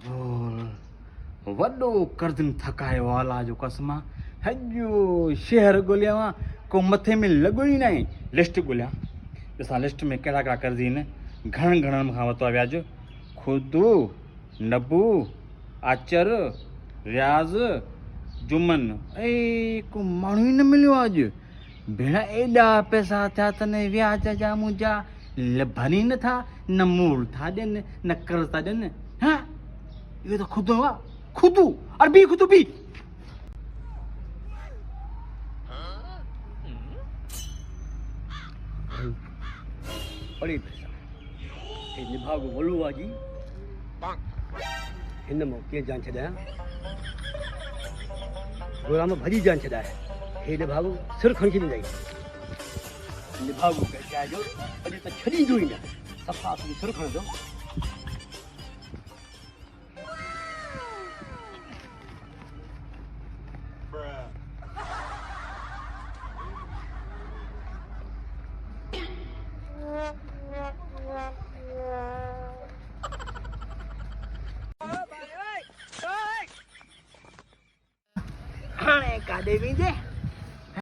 બોલ વડો કરજન થકાયો વાલા જો કસમાં હજુ શહેર ગોલ્યામાં को मथे में लगो ही नहीं लिस्ट गोलिया जैसा लिस्ट में कड़ा कड़ा कर दी ने घण घण खावत व्याज खुदू नबू आचर रियाज जुमन ए को माण्हू न मिलियो आज भेड़ा एडा पैसा था तने व्याज जा मुंजा भरी न था न मूल था देन न करता देन हाँ ये तो खुद हुआ खुदू और भी खुदू भी बड़ी पैसा ये निभागो बोलूआ जी हिन में के जान छदाया गोरा में भजी जान छदाया हे निभागो सिर खणकी नहीं जाई निभागो के क्या जो अजे तो छड़ी जोई ना सफा सिर खण दो खाने का देवी दे